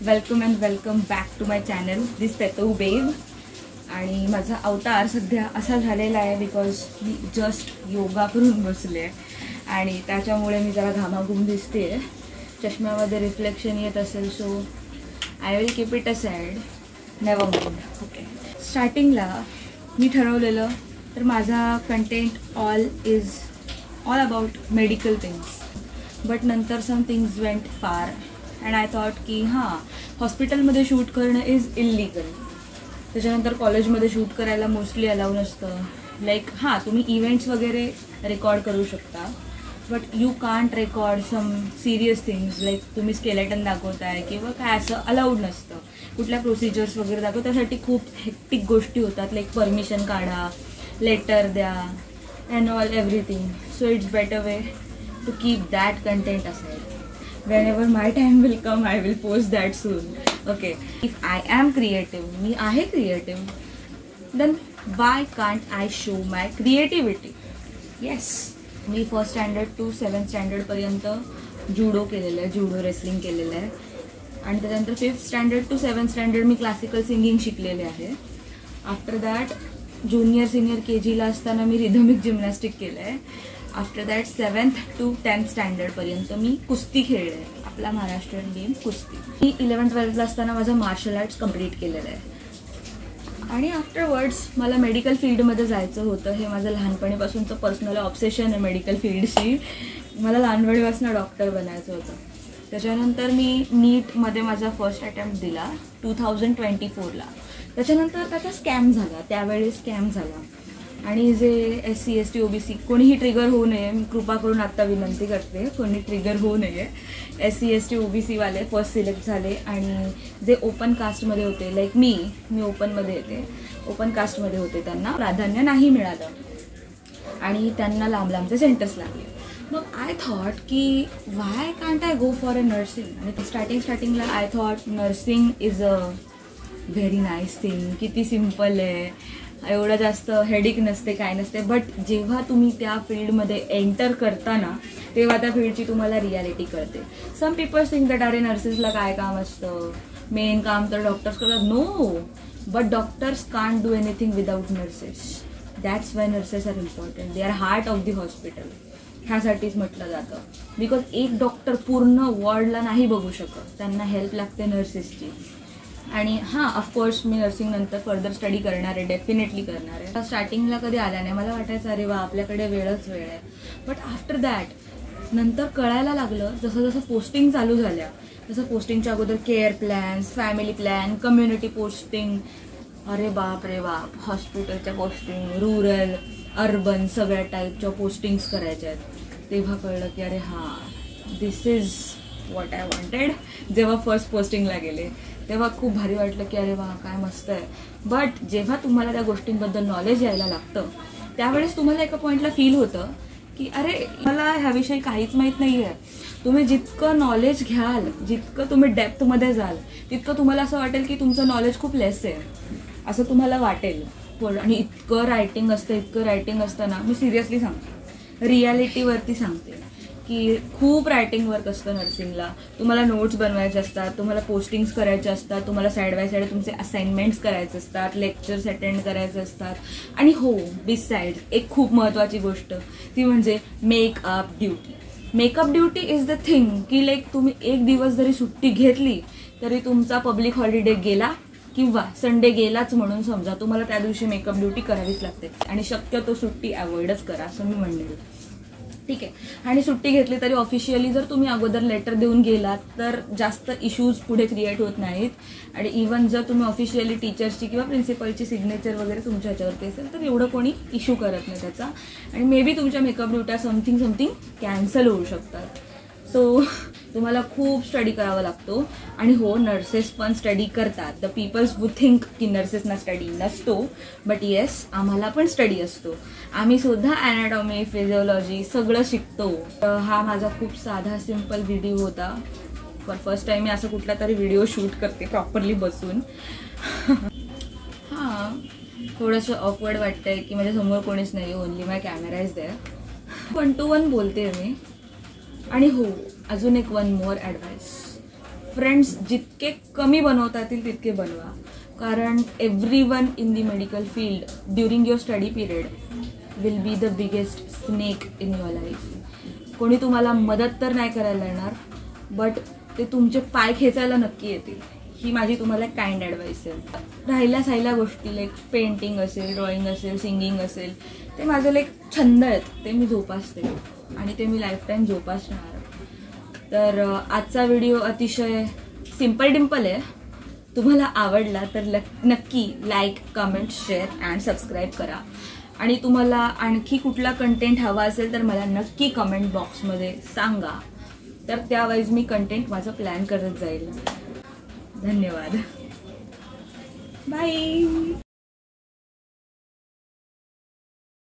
Welcome back to my channel this तेतू बेब. आणि माझा अवतार सध्या असा झालेला आहे बिकॉज मी जस्ट योगा करून बसले आणि त्याच्यामुळे मी जरा घामाघूम दिसते. चष्म्यामध्ये रिफ्लेक्शन येत असेल, so I will keep it aside. Never mind. Okay, स्टार्टिंगला मी ठरवलेलं तर माझा content all about medical things, but नंतर some things went far and I thought की हॉस्पिटलमध्ये शूट करणं इज इल्लीगल. त्याच्यानंतर कॉलेजमध्ये शूट करायला मोस्टली अलाउ नसतं. लाईक तुम्ही इव्हेंट्स वगैरे रेकॉर्ड करू शकता, but you can't record some serious things like तुम्ही स्केलेटन दाखवताय किंवा काय असं अलाउड नसतं. कुठल्या प्रोसिजर्स वगैरे दाखव, त्यासाठी खूप हेक्टिक गोष्टी होतात. लाईक परमिशन काढा, लेटर द्या and all everything. So it's better way to keep that content aside. Whenever my time will come, I will post that soon. Okay, if I am creative, मी आहे creative, then why can't I show my creativity? Yes, मी first standard to 7th स्टँडर्डपर्यंत judo केलेलं आहे, judo wrestling केलेलं आहे. आणि त्याच्यानंतर 5th standard to 7th standard मी क्लासिकल सिंगिंग शिकलेले आहे. आफ्टर दॅट ज्युनियर सिनियर KGला असताना मी रिदमिक जिम्नॅस्टिक केलं आहे. After that 7th to 10th स्टँडर्डपर्यंत मी कुस्ती खेळले आहे, आपला महाराष्ट्रीयन गेम कुस्ती. मी 11th-12thला असताना माझं मार्शल आर्ट्स कंप्लीट केलेलं आहे. आणि आफ्टरवर्ड्स मला मेडिकल फील्डमध्ये जायचं होतं. हे माझं लहानपणीपासूनचं पर्सनल ऑब्सेशन आहे मेडिकल फील्डशी. मला लहानपणीपासून डॉक्टर बनायचं होतं. त्याच्यानंतर मी नीटमध्ये माझा फर्स्ट अटेम्प्ट दिला 2024ला. त्याच्यानंतर त्याचा स्कॅम झाला, त्यावेळी स्कॅम झाला. आणि जे SC ST OBC कोणीही ट्रिगर होऊ नये, मी कृपा करून आत्ता विनंती करते, कोणी ट्रिगर होऊ नये. SC ST OBC वाले फर्स्ट सिलेक्ट झाले आणि जे ओपन कास्टमध्ये होते, लाईक मी ओपनमध्ये येते, ओपन कास्टमध्ये होते, त्यांना प्राधान्य नाही मिळालं आणि त्यांना लांब लांबचे सेंटर्स लागले. मग आय थॉट की Y can't I go for a nursing. आणि स्टार्टिंगला I thought nursing is a very nice thing, किती सिम्पल आहे, एवढं जास्त हेडिक नसते, काय नसते. बट जेव्हा तुम्ही त्या फील्डमध्ये एंटर करता ना, तेव्हा त्या फील्डची तुम्हाला रियालिटी कळते. सम पीपल्स थिंक दॅट अरे नर्सेसला काय काम असतं, मेन काम तर डॉक्टर्स करतात. No, but doctors can't do anything without nurses. That's why nurses are important. They are heart of the hospital. ह्यासाठीच म्हटलं जातं. बिकॉज एक डॉक्टर पूर्ण वॉर्डला नाही बघू शकत, त्यांना हेल्प लागते नर्सेसची. आणि ऑफकोर्स मी नर्सिंग नंतर फर्दर स्टडी करणार आहे, डेफिनेटली करणार आहे. स्टार्टिंगला कधी आल्या नाही, मला वाटायचं अरे वा आपल्याकडे वेळच वेळ आहे. बट आफ्टर दॅट नंतर कळायला लागलं, जसं जसं पोस्टिंग चालू झाल्या तसं पोस्टिंगच्या अगोदर care plans, family plan, community posting, अरे बाप रे बाप, हॉस्पिटलच्या पोस्टिंग, रुरल, अर्बन, सगळ्या टाईपच्या पोस्टिंग्स करायच्या आहेत. तेव्हा कळलं की अरे दिस इज व्हॉट आय वॉन्टेड. जेव्हा फर्स्ट पोस्टिंगला गेले तेव्हा खूप भारी वाटलं की अरे वा काय मस्त आहे. बट जेव्हा तुम्हाला त्या गोष्टींबद्दल नॉलेज यायला लागतं त्यावेळेस तुम्हाला एका पॉईंटला फील होतं की अरे मला ह्याविषयी काहीच माहीत नाही आहे. तुम्ही जितकं नॉलेज घ्याल, जितकं तुम्ही डेप्थमध्ये जाल, तितकं तुम्हाला असं वाटेल की तुमचं नॉलेज खूप लेस आहे असं तुम्हाला वाटेल. आणि इतकं रायटिंग असतं ना, मी सिरियसली सांगते, रियालिटीवरती सांगते की खूप रायटिंग वर्क असतं नर्सिंगला. तुम्हाला नोट्स बनवायचे असतात, तुम्हाला पोस्टिंग्स करायचे असतात, तुम्हाला साईड बाय साईड तुमचे असाइनमेंट्स करायचे असतात, लेक्चर्स अटेंड करायचे असतात. आणि बिसाइड एक खूप महत्त्वाची गोष्ट ती म्हणजे makeup duty. Makeup duty is the thing की लाईक तुम्ही एक दिवस जरी सुट्टी घेतली तरी तुमचा पब्लिक हॉलिडे गेला किंवा संडे गेलाच म्हणून समजा, तुम्हाला त्या दिवशी मेकअप ड्युटी करावीच लागते. आणि शक्यतो सुट्टी अवॉइडच करा असं मी म्हणेल. ठीक आहे. आणि सुट्टी घेतली तरी ऑफिशियली जर तुम्ही अगोदर लेटर देऊन गेलात तर जास्त इश्यूज पुढे क्रिएट होत नाहीत. आणि इवन जर तुम्ही ऑफिशियली टीचर्सची किंवा प्रिन्सिपलची सिग्नेचर वगैरे तुमच्या ह्याच्यावरती असेल तर एवढं कोणी इश्यू करत नाही त्याचा. आणि मे बी तुमच्या मेकअप ड्युट्या समथिंग कॅन्सल होऊ शकतात. सो तुम्हाला खूप स्टडी करावा लागतो. आणि नर्सेस पण स्टडी करतात. द पीपल्स वू थिंक की नर्सेसना स्टडी नसतो, बट येस आम्हाला पण स्टडी असतो. आम्ही सुद्धा ॲनाटॉमी, फिजिओलॉजी सगळं शिकतो. हा माझा खूप साधा सिम्पल व्हिडिओ होता. फॉर फर्स्ट टाईम मी असं कुठला तरी व्हिडिओ शूट करते प्रॉपरली बसून. थोडंसं ऑकवर्ड वाटतंय की माझ्यासमोर कोणीच नाही, only my camera is there. 1 to 1 बोलते मी. आणि अजून एक वन मोर ॲडवाईस, फ्रेंड्स जितके कमी बनवता येतील तितके बनवा, कारण everyone in the medical field during your study period will be the biggest snake in your life. कोणी तुम्हाला मदत तर नाही करायला येणार, बट ते तुमचे पाय खेचायला नक्की येतील. ही माझी तुम्हाला काइंड ॲडवाईस आहे. राहिल्या गोष्टी लाईक पेंटिंग असेल, ड्रॉइंग असेल, सिंगिंग असेल, ते माझे लाईक छंद आहेत, ते मी जोपासते आणि ते मी लाईफ टाईम जोपासणार. तर आजचा व्हिडिओ अतिशय सिम्पल डिम्पल आहे. तुम्हाला आवडला तर नक्की like, comment, share and subscribe करा. आणि तुम्हाला आणखी कुठला कंटेंट हवा असेल तर मला नक्की कमेंट बॉक्समध्ये सांगा, तर त्यावेळेस मी कंटेंट माझं प्लॅन करत जाईल. धन्यवाद. बाय.